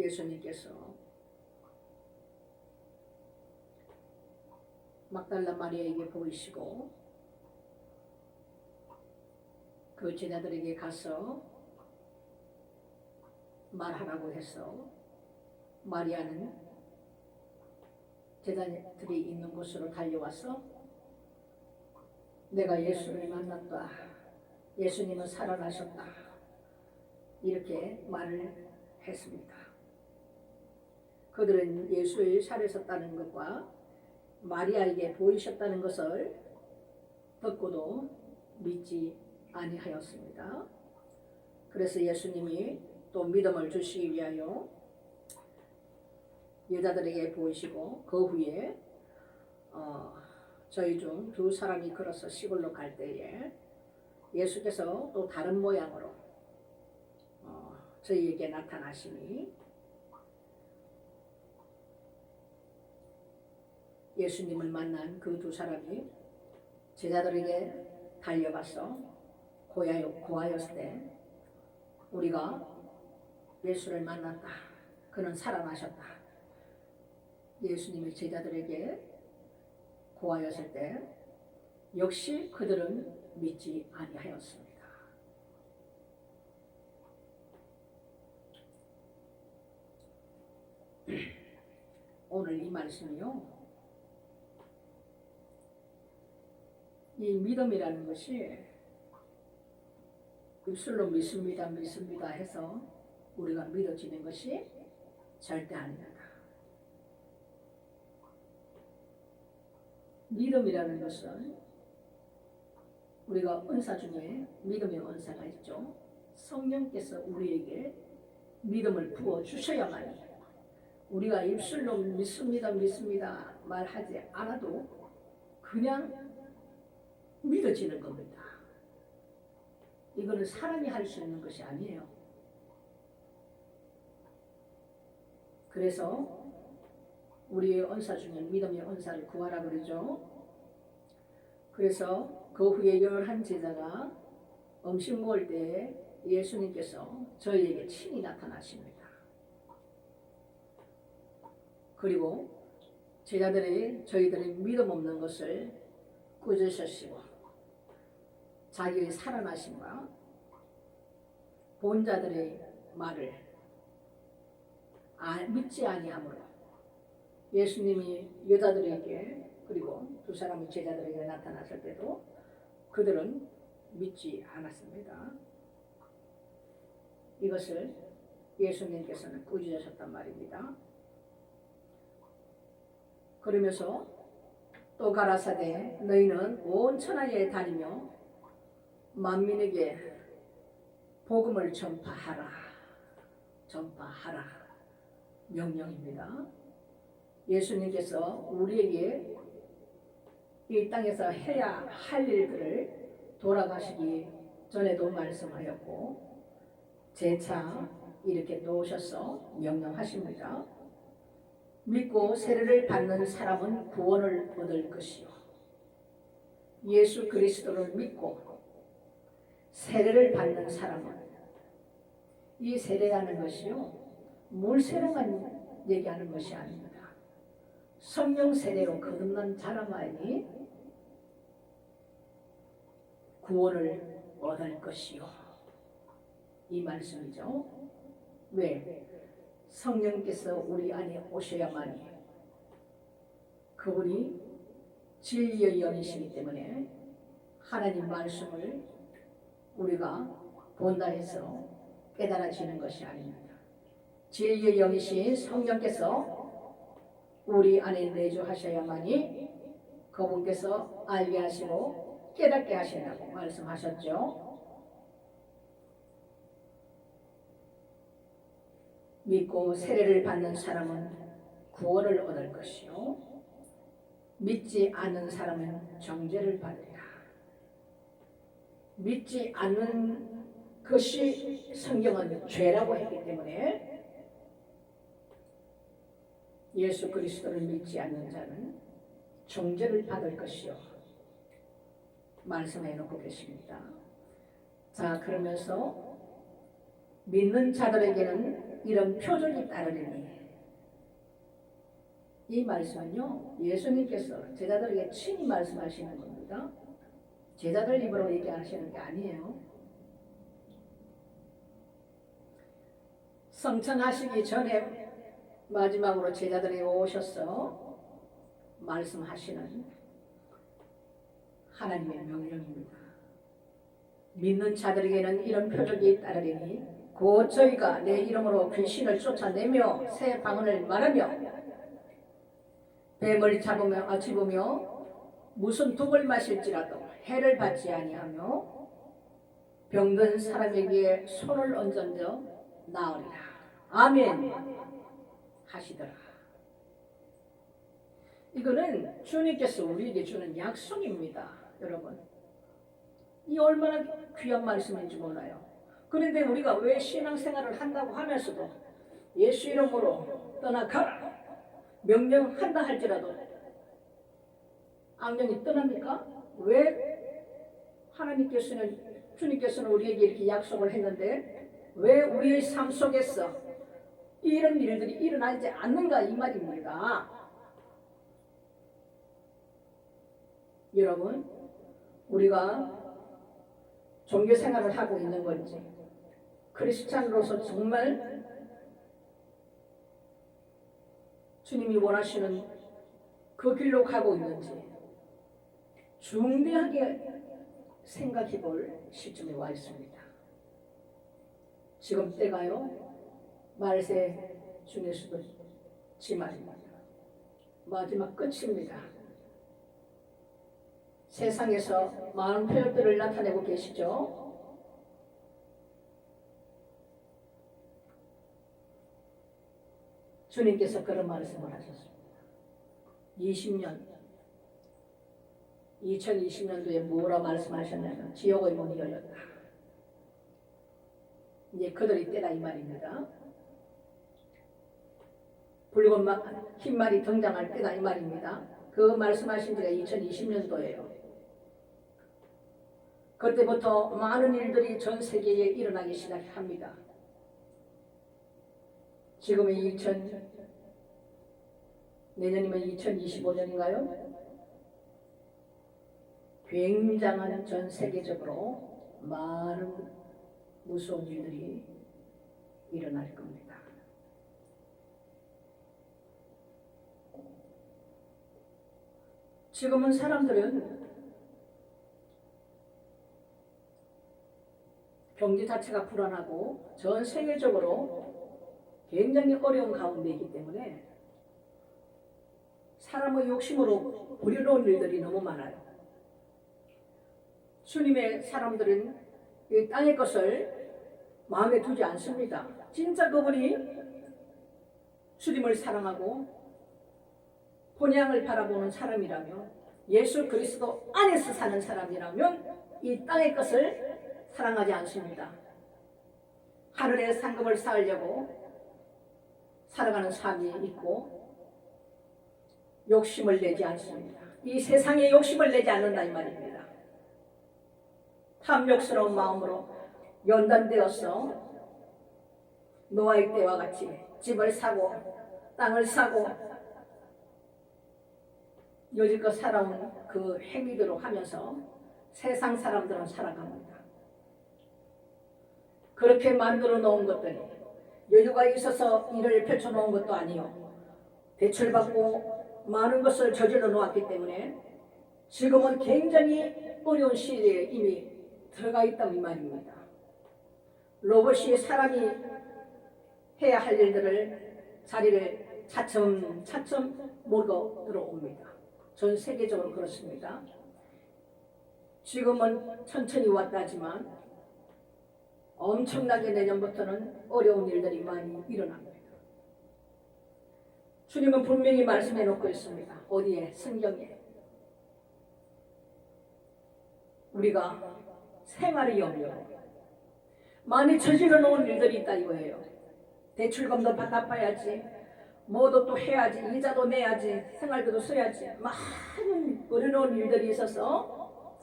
예수님께서 막달라 마리아에게 보이시고 그 제자들에게 가서 말하라고 해서 마리아는 제자들이 있는 곳으로 달려와서 내가 예수를 만났다. 예수님은 살아나셨다. 이렇게 말을 했습니다. 그들은 예수의 살으셨다는 것과 마리아에게 보이셨다는 것을 듣고도 믿지 아니하였습니다. 그래서 예수님이 또 믿음을 주시기 위하여 여자들에게 보이시고 그 후에 저희 중 두 사람이 걸어서 시골로 갈 때에 예수께서 또 다른 모양으로 저희에게 나타나시니 예수님을 만난 그 두 사람이 제자들에게 달려가서 고하였을 때 우리가 예수를 만났다. 그는 살아나셨다. 예수님이 제자들에게 고하였을 때 역시 그들은 믿지 아니하였습니다. 오늘 이 말씀이요. 이 믿음이라는 것이 입술로 믿습니다 해서 우리가 믿어지는 것이 절대 아닙니다. 믿음이라는 것은 우리가 은사 중에 믿음의 은사가 있죠. 성령께서 우리에게 믿음을 부어 주셔야만 우리가 입술로 믿습니다 말하지 않아도 그냥 믿어지는 겁니다. 이거는 사람이 할 수 있는 것이 아니에요. 그래서 우리의 은사 중에 믿음의 은사를 구하라 그러죠. 그래서 그 후에 11 제자가 음식 먹을 때 예수님께서 저희에게 친히 나타나십니다. 그리고 저희들의 믿음 없는 것을 꾸짖으시고 자기의 살아나심과 본자들의 말을 믿지 아니하므로 예수님이 여자들에게 그리고 두 사람의 제자들에게 나타났을 때도 그들은 믿지 않았습니다. 이것을 예수님께서는 꾸짖으셨단 말입니다. 그러면서 또 가라사대 너희는 온 천하에 다니며 만민에게 복음을 전파하라 명령입니다. 예수님께서 우리에게 이 땅에서 해야 할 일들을 돌아가시기 전에도 말씀하였고 재차 이렇게 놓으셔서 명령하십니다. 믿고 세례를 받는 사람은 구원을 얻을 것이요 예수 그리스도를 믿고 세례를 받는 사람은 이 세례라는 것이요 물 세례만 얘기하는 것이 아닙니다. 성령 세례로 거듭난 자라만이 구원을 얻을 것이요 이 말씀이죠. 왜? 성령께서 우리 안에 오셔야만이 그분이 진리의 영이시기 때문에 하나님 말씀을 우리가 본다 해서 깨달아지는 것이 아닙니다. 진리의 영이신 성령께서 우리 안에 내주하셔야만이 그분께서 알게 하시고 깨닫게 하신다고 말씀하셨죠. 믿고 세례를 받는 사람은 구원을 얻을 것이요 믿지 않는 사람은 정죄를 받으리라. 믿지 않는 것이 성경은 죄라고 했기 때문에 예수 그리스도를 믿지 않는 자는 정죄를 받을 것이요 말씀해 놓고 계십니다. 자, 그러면서 믿는 자들에게는 이런 표적이 따르리니. 이 말씀은요, 예수님께서 제자들에게 친히 말씀하시는 겁니다. 제자들 입으로 얘기하시는 게 아니에요. 성천하시기 전에 마지막으로 제자들이 오셔서 말씀하시는 하나님의 명령입니다. 믿는 자들에게는 이런 표적이 따르리니 곧 저희가 내 이름으로 귀신을 쫓아내며 새 방언을 말하며 뱀을 집으며 무슨 독을 마실지라도 해를 받지 아니하며 병든 사람에게 손을 얹어 나으리라. 아멘 하시더라. 이거는 주님께서 우리에게 주는 약속입니다. 여러분, 이 얼마나 귀한 말씀인지 몰라요. 그런데 우리가 왜 신앙생활을 한다고 하면서도 예수 이름으로 떠나가라 명령한다 할지라도 악령이 떠납니까? 왜 주님께서는 우리에게 이렇게 약속을 했는데 왜 우리의 삶 속에서 이런 일들이 일어나지 않는가 이 말입니다. 여러분, 우리가 종교 생활을 하고 있는 건지 크리스찬으로서 정말 주님이 원하시는 그 길로 가고 있는지 중대하게 생각해 볼 시점에 와 있습니다. 지금 때가요, 말세 중에 수도 지말입니다. 마지막 끝입니다. 세상에서 많은 표적들을 나타내고 계시죠. 주님께서 그런 말씀을 하셨습니다. 2020년도에 뭐라 말씀하셨냐면 지옥의 문이 열렸다. 이제 그들이 때다 이 말입니다. 붉은 흰 말이 등장할 때다 이 말입니다. 그 말씀하신 지가 2020년도예요. 그때부터 많은 일들이 전 세계에 일어나기 시작합니다. 지금이 내년이면 2025년인가요? 굉장한 전 세계적으로 많은 무서운 일들이 일어날 겁니다. 지금은 사람들은 경제 자체가 불안하고 전 세계적으로 굉장히 어려운 가운데 있기 때문에 사람의 욕심으로 부려놓은 일들이 너무 많아요. 주님의 사람들은 이 땅의 것을 마음에 두지 않습니다. 진짜 그분이 주님을 사랑하고 본향을 바라보는 사람이라면, 예수 그리스도 안에서 사는 사람이라면 이 땅의 것을 사랑하지 않습니다. 하늘의 상급을 쌓으려고 살아가는 삶이 있고 욕심을 내지 않습니다. 이 세상에 욕심을 내지 않는다 이 말입니다. 탐욕스러운 마음으로 연단되어서 노아의 때와 같이 집을 사고 땅을 사고 여지껏 살아온 그 행위대로 하면서 세상 사람들은 살아갑니다. 그렇게 만들어 놓은 것들이 여유가 있어서 일을 펼쳐놓은 것도 아니요, 대출받고 많은 것을 저질러 놓았기 때문에 지금은 굉장히 어려운 시대에 이미 들어가 있다고 이 말입니다. 로봇이 사람이 해야 할 일들을 자리를 차츰 먹어 들어옵니다. 전 세계적으로 그렇습니다. 지금은 천천히 왔다지만 엄청나게 내년부터는 어려운 일들이 많이 일어납니다. 주님은 분명히 말씀해 놓고 있습니다. 어디에? 성경에. 우리가 생활의 염려로 많이 저질러 놓은 일들이 있다 이거예요. 대출금도 갚아야지, 뭐도 또 해야지, 이자도 내야지, 생활비도 써야지, 많은 어려운 일들이 있어서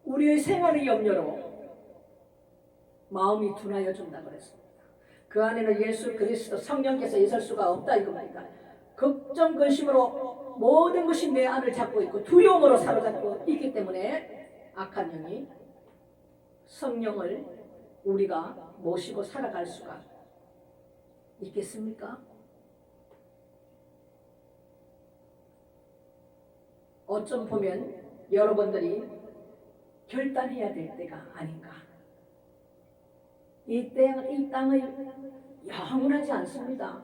우리의 생활의 염려로 마음이 둔하여 준다 그랬습니다. 그 안에는 예수 그리스도 성령께서 있을 수가 없다 이겁니다. 걱정 근심으로 모든 것이 내 안을 잡고 있고 두려움으로 사로잡고 있기 때문에 악한 영이 성령을 우리가 모시고 살아갈 수가 있겠습니까? 어쩜 보면 여러분들이 결단해야 될 때가 아닌가. 이 땅은 영원하지 않습니다.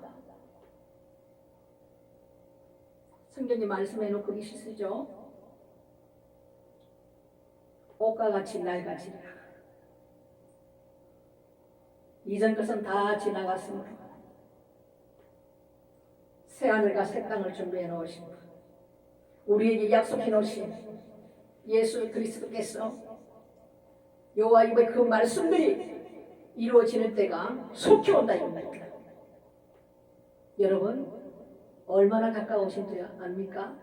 성경이 말씀해 놓고 계시죠? 옷과 같이 낡아지리라. 이전 것은 다 지나갔으므로 새하늘과 새 땅을 준비해 놓으신 분, 우리에게 약속해 놓으신 예수 그리스도께서 여호와의 그 말씀들이 이루어지는 때가 속히 온다 이겁니다. 여러분 얼마나 가까우신 줄 압니까?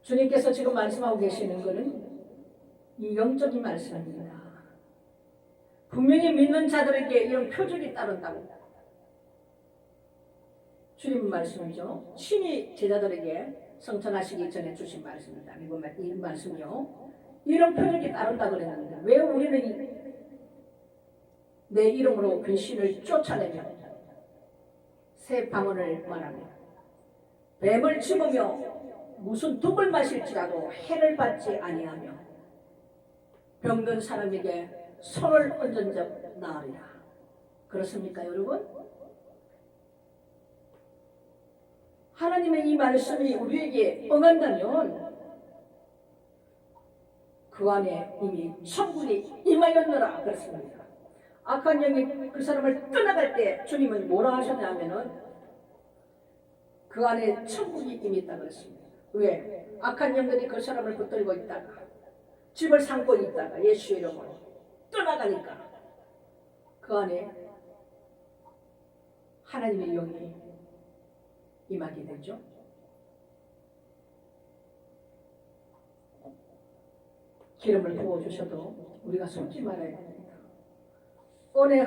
주님께서 지금 말씀하고 계시는 것은 이 영적인 말씀입니다. 분명히 믿는 자들에게 이런 표적이 따른다고 주님 말씀이죠. 친히 제자들에게 성천하시기 전에 주신 말씀입니다. 이 말씀이요. 이런 표적이 따른다 그랬는데 왜 우리는 내 이름으로 귀신을 쫓아내며 새 방언을 말하며 뱀을 집으며 무슨 독을 마실지라도 해를 받지 아니하며 병든 사람에게 손을 얹은 적 나으리라. 그렇습니까 여러분? 하나님의 이 말씀이 우리에게 응한다면 그 안에 이미 천국이 임하였느라 그렇습니다. 악한 영이 그 사람을 떠나갈 때 주님은 뭐라 하셨냐면은 그 안에 천국이 이미 있다 그랬습니다. 왜? 악한 영들이 그 사람을 붙들고 있다가 집을 삼고 있다가 예수의 이름으로 떠나가니까 그 안에 하나님의 영이 임하게 되죠. 기름을 부어주셔도 우리가 속지 말아야 됩니다. 은혜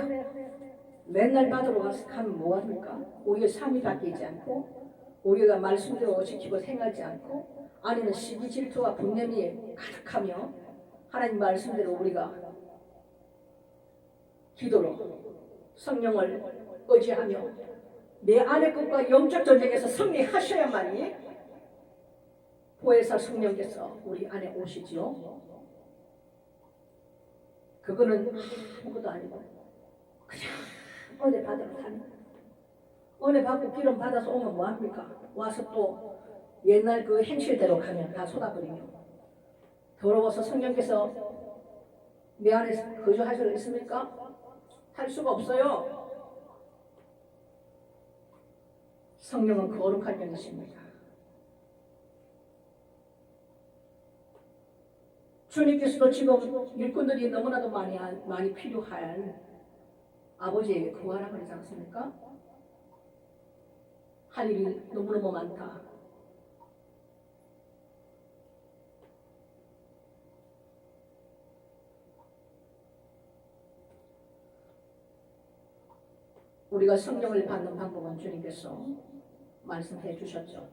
맨날 받으러 가면 뭐합니까? 우리의 삶이 바뀌지 않고 우리가 말씀대로 지키고 생각하지 않고 안에는 시기 질투와 분냄이 가득하며 하나님 말씀대로 우리가 기도로 성령을 의지하며 내 안의 것과 영적 전쟁에서 승리하셔야만이 보혜사 성령께서 우리 안에 오시지요. 그거는 아무것도 아니고 그냥 은혜 받으러 다니는 은혜 받고 기름 받아서 오면 뭐합니까? 와서 또 옛날 그 행실대로 가면 다 쏟아버리며 더러워서 성령께서 내 안에 거주할 수 있습니까? 할 수가 없어요. 성령은 거룩한 영이십니다. 주님께서도 지금 일꾼들이 너무나도 많이 필요한 아버지에게 구하라 그러지 않습니까? 할 일이 너무너무 많다. 우리가 성령을 받는 방법은 주님께서 말씀해 주셨죠.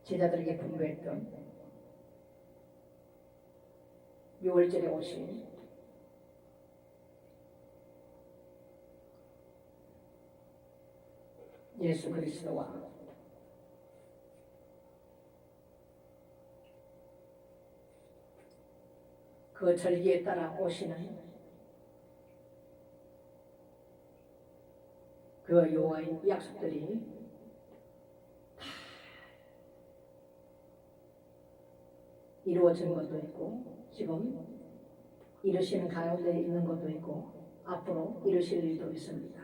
제자들에게 분부했던 6월절에 오신 예수 그리스도와 그 절기에 따라 오시는 그 여호와의 약속들이 다 이루어진 것도 있고 지금 이루시는 가운데 있는 것도 있고 앞으로 이루실 일도 있습니다.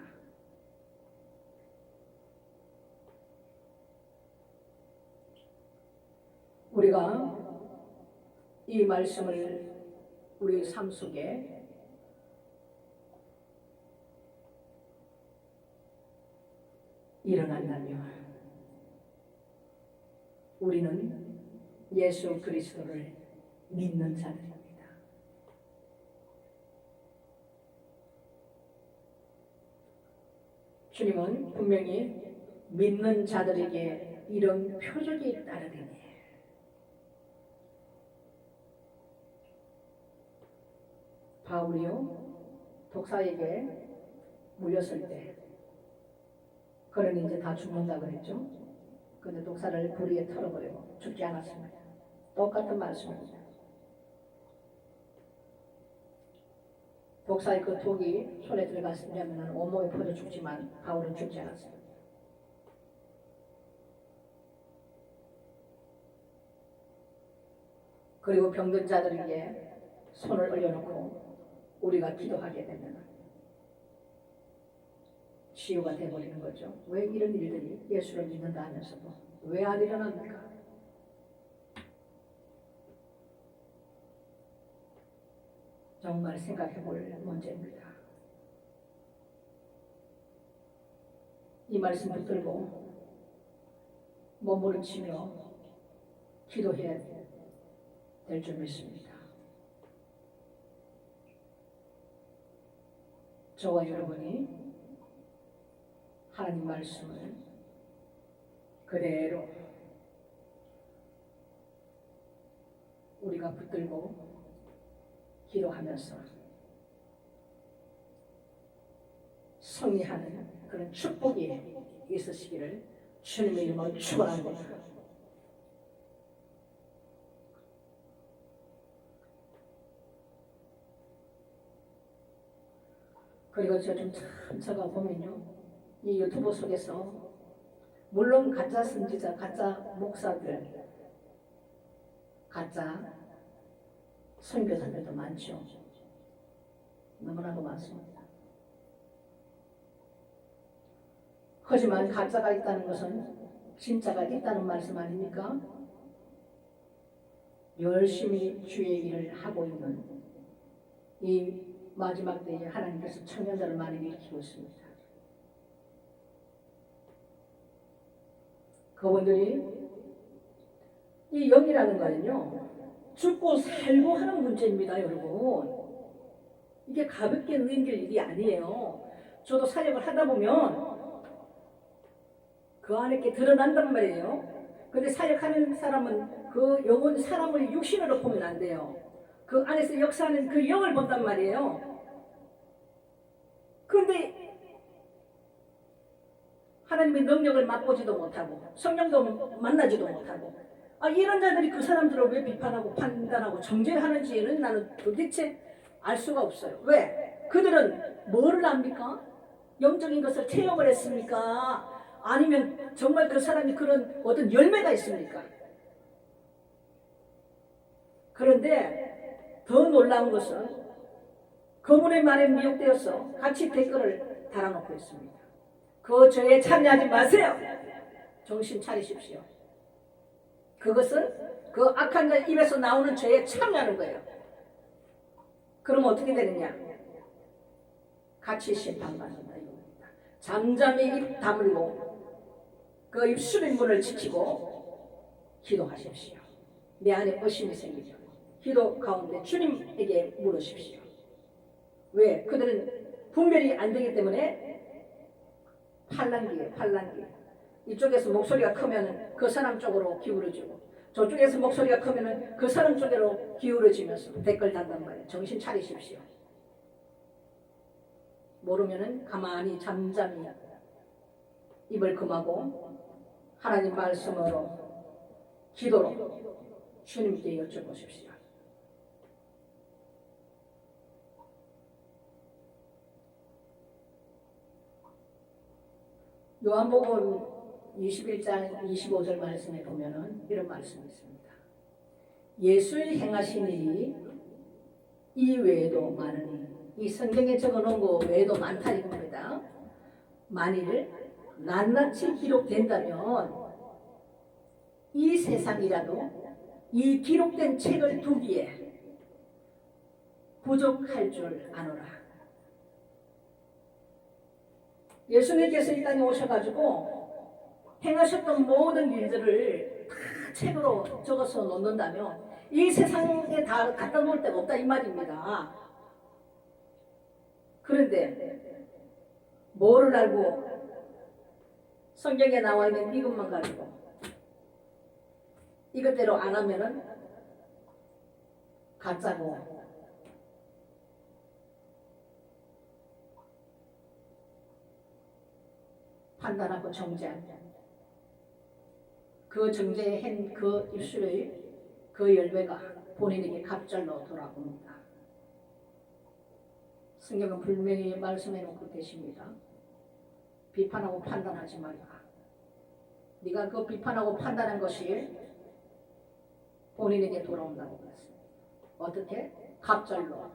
우리가 이 말씀을 우리 삶 속에 일어난다면 우리는 예수 그리스도를 믿는 자들입니다. 주님은 분명히 믿는 자들에게 이런 표적이 따르리니 바울이요 독사에게 물렸을 때 그는 이제 다 죽는다 그랬죠. 그런데 독사를 불 위에 털어버리고 죽지 않았습니다. 똑같은 말씀입니다. 독사의 그 독이 손에 들어갔으면 온몸에 퍼져 죽지만 바울은 죽지 않았습니다. 그리고 병든 자들에게 손을 올려놓고 우리가 기도하게 되면 치유가 되어버리는 거죠. 왜 이런 일들이 예수를 믿는다 하면서도 왜 안 일어납니까? 정말 생각해 볼 문제입니다. 이 말씀 붙들고 몸부림치며 기도해야 될 줄 믿습니다. 저와 여러분이 하나님 말씀을 그대로 우리가 붙들고 기도하면서 승리하는 그런 축복이 있으시기를 주님의 이름으로 축원합니다. 그리고 제가 보면요, 이 유튜브 속에서 물론 가짜 선지자, 가짜 목사들, 가짜 선교사들도 많죠. 너무나도 많습니다. 하지만 가짜가 있다는 것은 진짜가 있다는 말씀 아닙니까? 열심히 주의 일을 하고 있는 이 마지막 때에 하나님께서 청년들을 많이 일으키고 있습니다. 그분들이 이 영이라는 거는요, 죽고 살고 하는 문제입니다, 여러분. 이게 가볍게 넘길 일이 아니에요. 저도 사역을 하다 보면 그 안에 게 드러난단 말이에요. 근데 사역하는 사람은 그 영혼 사람을 육신으로 보면 안 돼요. 그 안에서 역사하는 그 영을 본단 말이에요. 그런데 하나님의 능력을 맛보지도 못하고 성령도 만나지도 못하고 이런 자들이 그 사람들을 왜 비판하고 판단하고 정죄를 하는지는 나는 도대체 알 수가 없어요. 왜? 그들은 뭐를 압니까? 영적인 것을 체험을 했습니까? 아니면 정말 그 사람이 그런 어떤 열매가 있습니까? 그런데 더 놀라운 것은 그분의 말에 미혹되어서 같이 댓글을 달아놓고 있습니다. 그 저에 참여하지 마세요. 정신 차리십시오. 그것은 그 악한 자 입에서 나오는 죄에 참여하는 거예요. 그럼 어떻게 되느냐? 같이 심판받는다 이겁니다. 잠잠히 입 다물고 그 입술의 문을 지키고 기도하십시오. 내 안에 의심이 생기죠. 기도 가운데 주님에게 물으십시오. 왜? 그들은 분별이 안 되기 때문에 팔랑귀에 이쪽에서 목소리가 크면 그 사람 쪽으로 기울어지고 저쪽에서 목소리가 크면 그 사람 쪽으로 기울어지면서 댓글 단단 말이에요. 정신 차리십시오. 모르면은 가만히 잠잠히 입을 금하고 하나님 말씀으로 기도로 주님께 여쭤보십시오. 요한복음 21장 25절 말씀에 보면은 이런 말씀이 있습니다. 예수의 행하신 일이 이 외에도 많으니, 이 성경에 적어놓은 거 외에도 많다 이겁니다. 만일 낱낱이 기록된다면 이 세상이라도 이 기록된 책을 두기에 부족할 줄 아노라. 예수님께서 이 땅에 오셔가지고 행하셨던 모든 일들을 다 책으로 적어서 놓는다면 이 세상에 다 갖다 놓을 데가 없다 이 말입니다. 그런데 뭐를 알고 성경에 나와 있는 이것만 가지고 이것대로 안 하면은 가짜고 판단하고 정죄한 그 정죄한 그 입술의 그 열매가 본인에게 갑절로 돌아옵니다. 성경은 분명히 말씀해 놓고 계십니다. 비판하고 판단하지 말라. 네가 그 비판하고 판단한 것이 본인에게 돌아온다고 그랬습니다. 어떻게? 갑절로.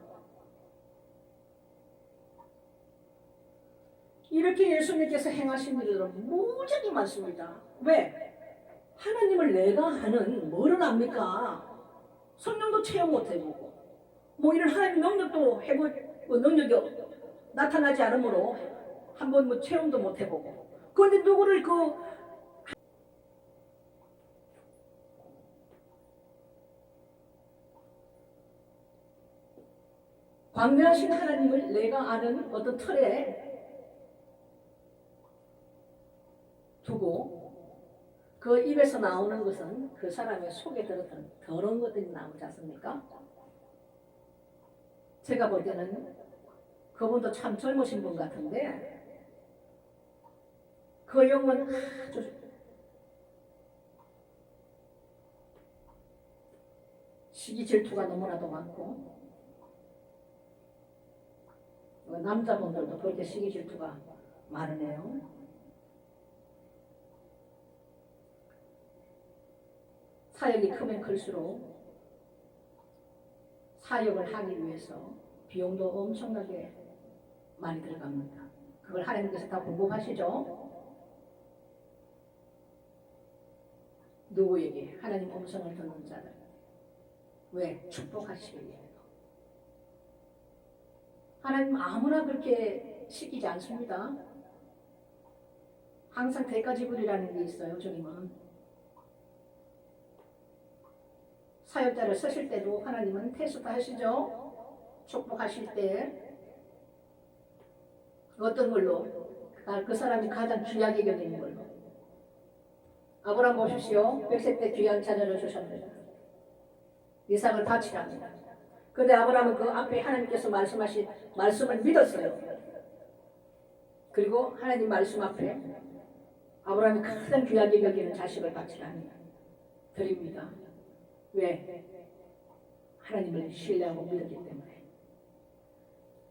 이렇게 예수님께서 행하신 일들은 무지하게 많습니다. 왜? 하나님을 내가 아는 뭐를 압니까? 성령도 체험 못 해보고 뭐 이런 하나님의 능력도 해보고 능력이 나타나지 않으므로 한번 뭐 체험도 못 해보고 그런데 누구를 그 광대하신 하나님을 내가 아는 어떤 틀에 두고 그 입에서 나오는 것은 그 사람의 속에 들었던 더러운 것들이 나오지 않습니까? 제가 볼 때는 그분도 참 젊으신 분 같은데 그 영은 아주 시기 질투가 너무나도 많고 남자분들도 그렇게 시기 질투가 많으네요. 사역이 크면 클수록 사역을 하기 위해서 비용도 엄청나게 많이 들어갑니다. 그걸 하나님께서 다 공급하시죠? 누구에게? 하나님 음성을 듣는 자들. 왜? 축복하시기 위해서. 하나님 아무나 그렇게 시키지 않습니다. 항상 대가지불이라는 게 있어요. 주님은. 사역자를 쓰실 때도 하나님은 테스트 하시죠. 축복하실 때 어떤 걸로? 그 사람이 가장 귀하게 여기는 걸로. 아브라함 보십시오. 100세 때 귀한 자녀를 주셨습니다. 이삭을 바치랍니다. 그런데 아브라함은 그 앞에 하나님께서 말씀하신 말씀을 믿었어요. 그리고 하나님 말씀 앞에 아브라함이 가장 귀하게 여기는 자식을 바치랍니다. 드립니다. 왜? 하나님을 신뢰하고 믿었기 때문에.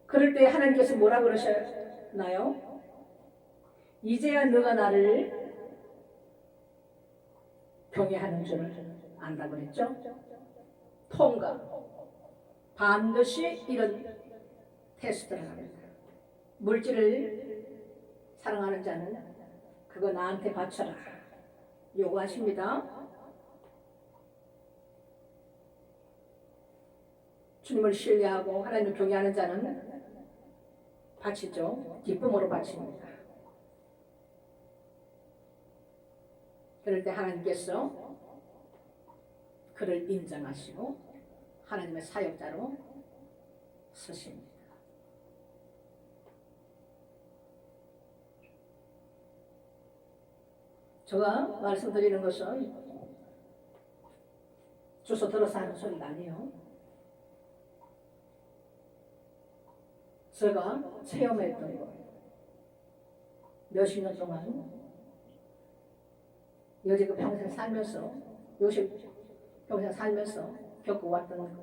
그럴 때 하나님께서 뭐라 그러셨나요? 이제야 너가 나를 경외하는 줄을 안다고 그랬죠? 통과. 반드시 이런 테스트를 합니다. 물질을 사랑하는 자는 그거 나한테 바쳐라 요구하십니다. 주님을 신뢰하고 하나님을 경외하는 자는 바치죠. 기쁨으로 바칩니다. 그럴 때 하나님께서 그를 인정하시고 하나님의 사역자로 쓰십니다. 제가 말씀드리는 것은 주소 들어서 하는 소리가 아니에요. 제가 체험했던 것, 몇십 년 동안 여지껏 평생 살면서, 평생 살면서 겪어왔던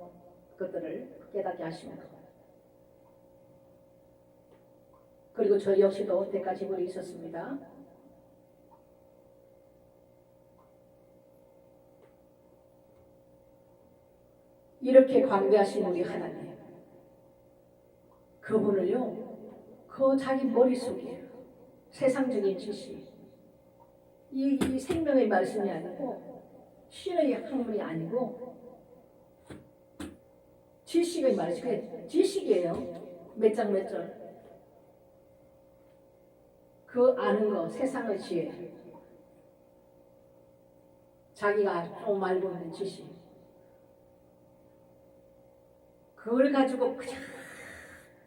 것들을 깨닫게 하십니다. 그리고 저 역시도 대가지불이 있었습니다. 이렇게 광대하신 우리 하나님, 그분을요, 그 자기 머릿속에 세상적인 지식, 이 생명의 말씀이 아니고 신의 학문이 아니고 지식의 말씀, 지식이에요. 몇 장 몇 절. 그 아는 거, 세상의 지혜. 자기가 좀 알고 있는 지식 그걸 가지고 그냥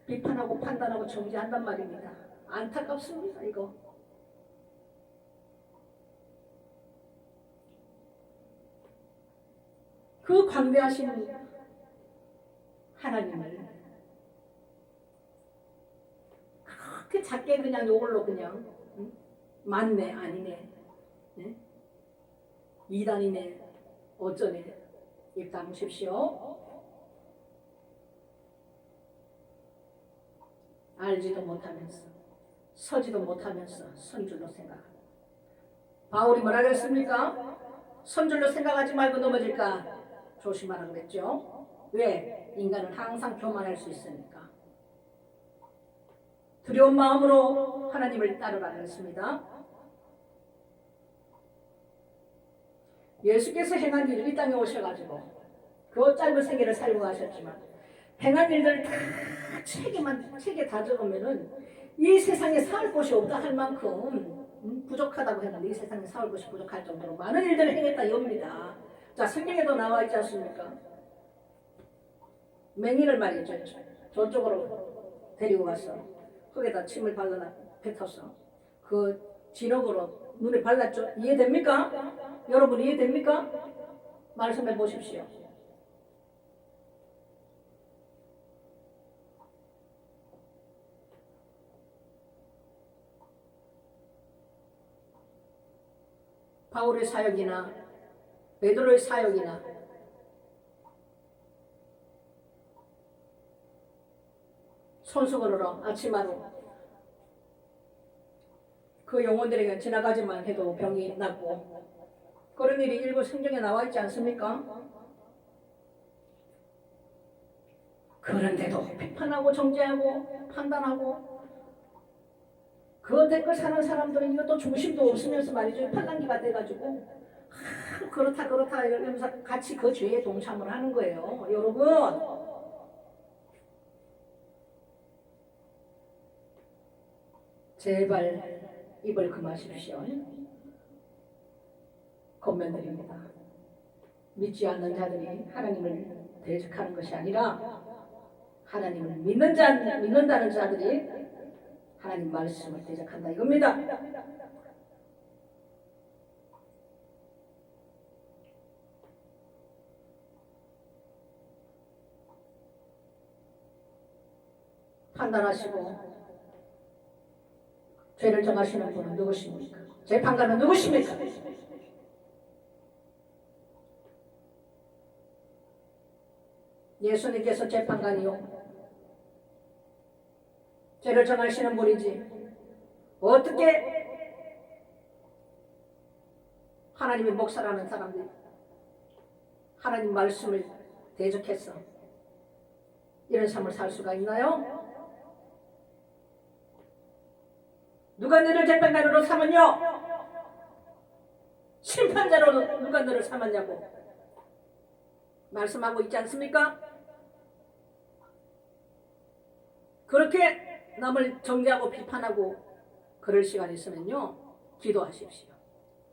비판하고 판단하고 정죄한단 말입니다. 안타깝습니다. 이거. 그 광대하신 하나님을 그렇게 작게 그냥 이걸로 그냥 맞네 아니네 이단이네 어쩌네 입 다무십시오. 알지도 못하면서 서지도 못하면서 선줄로 생각합니다. 바울이 뭐라 그랬습니까? 선줄로 생각하지 말고 넘어질까 조심하라 그랬죠. 왜? 인간은 항상 교만할 수 있으니까. 두려운 마음으로 하나님을 따르라 그랬습니다. 예수께서 행한 일을 이 땅에 오셔가지고 그 짧은 생애를 살고 가셨지만 행한 일들을 다 책에 다 적으면은 이 세상에 살 곳이 없다 할 만큼 부족하다고 했는데 이 세상에 살 곳이 부족할 정도로 많은 일들을 행했다 이겁니다. 자, 성경에도 나와 있지 않습니까? 맹인을 말이죠. 저쪽으로 데리고 가서 흙에다 침을 발라 뱉어서 그 진흙으로 눈에 발랐죠. 이해됩니까? 여러분 이해됩니까? 말씀해 보십시오. 바울의 사역이나 베드로의 사역이나 손수 걸으러 아침하루 그 영혼들에게 지나가지만 해도 병이 낫고 그런 일이 일부 성경에 나와 있지 않습니까? 그런데도 비판하고 정죄하고 판단하고 그 댓글 사는 사람들은 이것도 중심도 없으면서 말이죠. 팔랑귀가 돼가지고 그렇다 이러면서 같이 그 죄에 동참을 하는 거예요. 여러분 제발 입을 금하십시오. 권면드립니다. 믿지 않는 자들이 하나님을 대적하는 것이 아니라 하나님을 믿는다는 자들이 하나님 말씀을 대적한다 이겁니다. 판단하시고 죄를 정하시는 분은 누구십니까? 재판관은 누구십니까? 예수님께서 재판관이요 죄를 정하시는 분이지 어떻게 하나님의 목사라는 사람들이 하나님 말씀을 대적해서 이런 삶을 살 수가 있나요? 누가 너를 재판관으로 삼았냐? 심판자로 누가 너를 삼았냐고 말씀하고 있지 않습니까? 그렇게 남을 정죄하고 비판하고 그럴 시간이 있으면요 기도하십시오.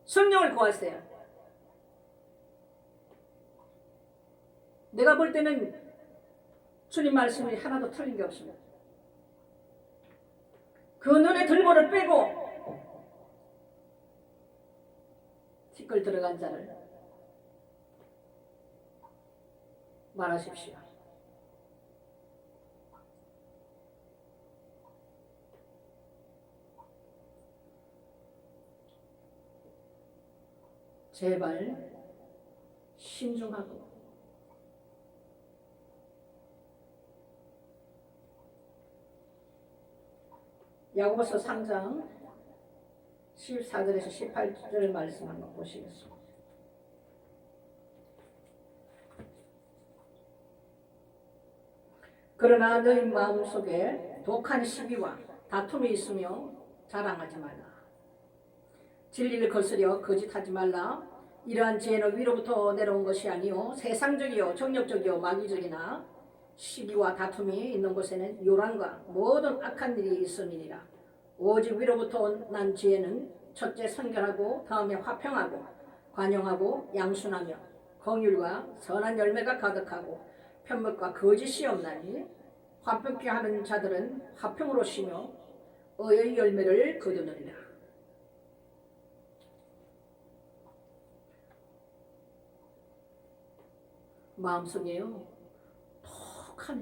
성령을 구하세요. 내가 볼 때는 주님 말씀이 하나도 틀린 게 없습니다. 그 눈에 들보를 빼고 티끌 들어간 자를 말하십시오. 제발 신중하고 야고보서 3장 14절에서 18절 말씀 한번 보시겠습니다. 그러나 너희 마음속에 독한 시기와 다툼이 있으며 자랑하지 말라. 진리를 거스려 거짓하지 말라. 이러한 지혜는 위로부터 내려온 것이 아니요 세상적이요 정력적이요 마귀적이나 시기와 다툼이 있는 곳에는 요란과 모든 악한 일이 있음이니라. 오직 위로부터 난 지혜는 첫째 선결하고 다음에 화평하고 관용하고 양순하며 긍휼과 선한 열매가 가득하고 편목과 거짓이 없나니 화평케 하는 자들은 화평으로 쉬며 의의 열매를 거두느니라. 마음속에요.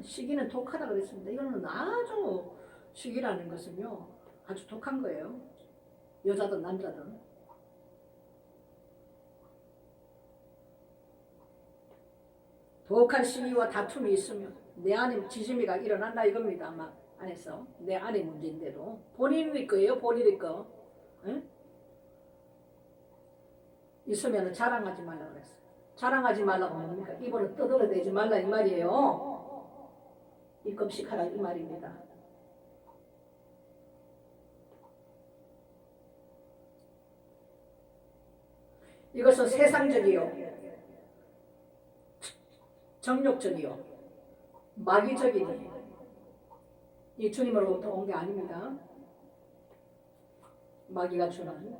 시기는 독하다 그랬습니다. 이거는 아주 시기라는 것은요. 아주 독한 거예요. 여자든 남자든. 독한 시기와 다툼이 있으면 내 안에 지짐이가 일어난다 이겁니다. 아마 안에서. 내 안에 문제인데도. 본인의 거예요. 본인의 거. 응? 있으면 자랑하지 말라고 그랬어요. 자랑하지 말라고 뭡니까? 입으로 떠들어대지 말라 이 말이에요. 입금식하라 이 말입니다. 이것은 세상적이요, 정욕적이요, 마귀적이니 이 주님으로부터 온 게 아닙니다. 마귀가 주는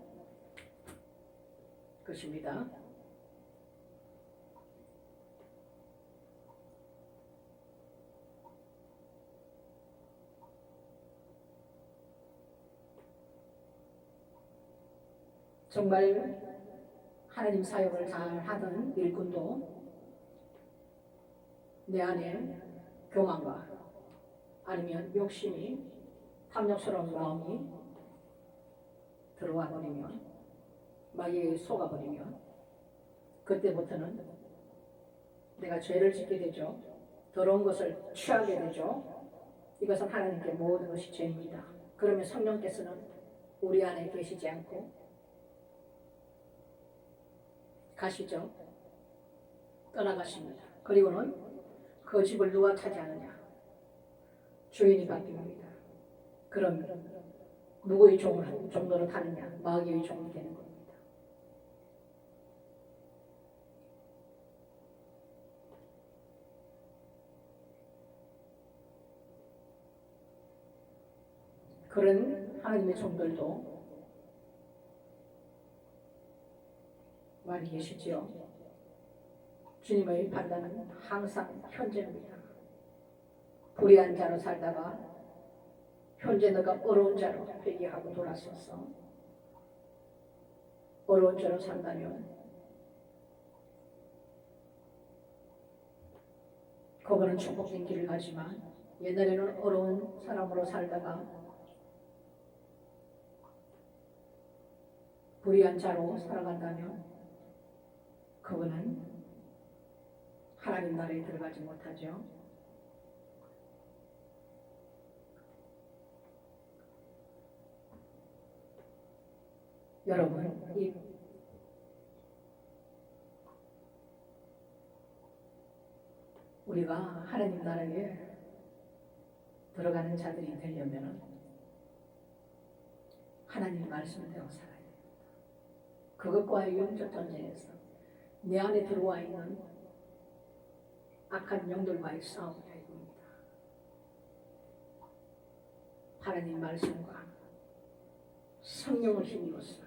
것입니다. 정말 하나님 사역을 잘 하던 일꾼도 내 안에 교만과 아니면 욕심이 탐욕스러운 마음이 들어와 버리면 마귀에 속아 버리면 그때부터는 내가 죄를 짓게 되죠. 더러운 것을 취하게 되죠. 이것은 하나님께 모든 것이 죄입니다. 그러면 성령께서는 우리 안에 계시지 않고 가시죠. 떠나가십니다. 그리고는 그 집을 누가 차지하느냐? 주인이 바뀝니다. 그럼 누구의 종로로 타느냐? 마귀의 종이 되는 겁니다. 그런 하나님의 종들도 많이 계시지요. 주님의 판단은 항상 현재입니다. 불의한 자로 살다가 현재 너가 어려운 자로 회개하고 돌아서서 어려운 자로 산다면 그거는 축복된 길을 가지만 옛날에는 어려운 사람으로 살다가 불의한 자로 살아간다면 그거는 하나님 나라에 들어가지 못하죠. 여러분, 우리가 하나님 나라에 들어가는 자들이 되려면 하나님 말씀대로 살아야 됩니다. 그것과의 영적 전쟁에서 내 안에 들어와 있는 악한 영들과의 싸움이라 이겁니다. 하나님 말씀과 성령을 힘입어서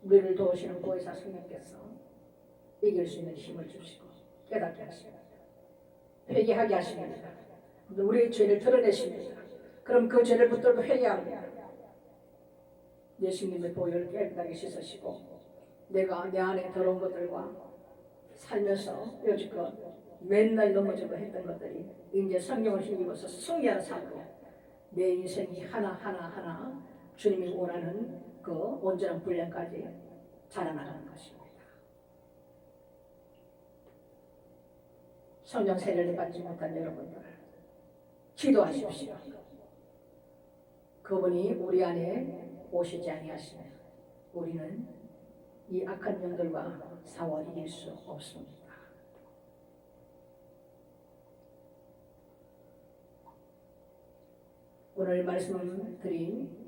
우리를 도우시는 보혜사 성령께서 이길 수 있는 힘을 주시고 깨닫게 하십니다. 회개하게 하십니다. 우리의 죄를 드러내십니다. 그럼 그 죄를 붙들고 회개합니다. 예수님의 보혈을 깨끗하게 씻으시고 내가 내 안에 더러운 것들과 살면서 여지껏 맨날 넘어지고 했던 것들이 이제 성령을 힘입어서 승리하는 삶으로 내 인생이 하나하나 주님이 원하는 그 온전한 분량까지 자라나가는 것입니다. 성령 세례를 받지 못한 여러분들 기도하십시오. 그분이 우리 안에 오시지 아니하시면 우리는 이 악한 영들과 싸워 이길 수 없습니다. 오늘 말씀드린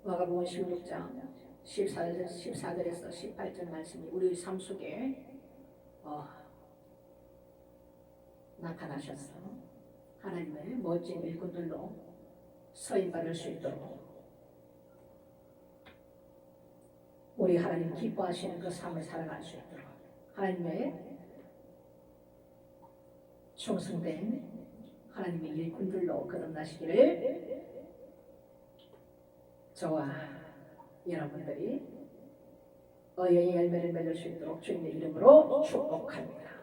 마가복음 16장 14절에서 18절 말씀이 우리 삶 속에 나타나셔서 하나님의 멋진 일꾼들로 서임받을 수 있도록 우리 하나님 기뻐하시는 그 삶을 살아갈 수 있도록 하나님의 충성된 하나님의 일꾼들로 거듭나시기를 저와 여러분들이 의의 열매를 맺을 수 있도록 주님의 이름으로 축복합니다.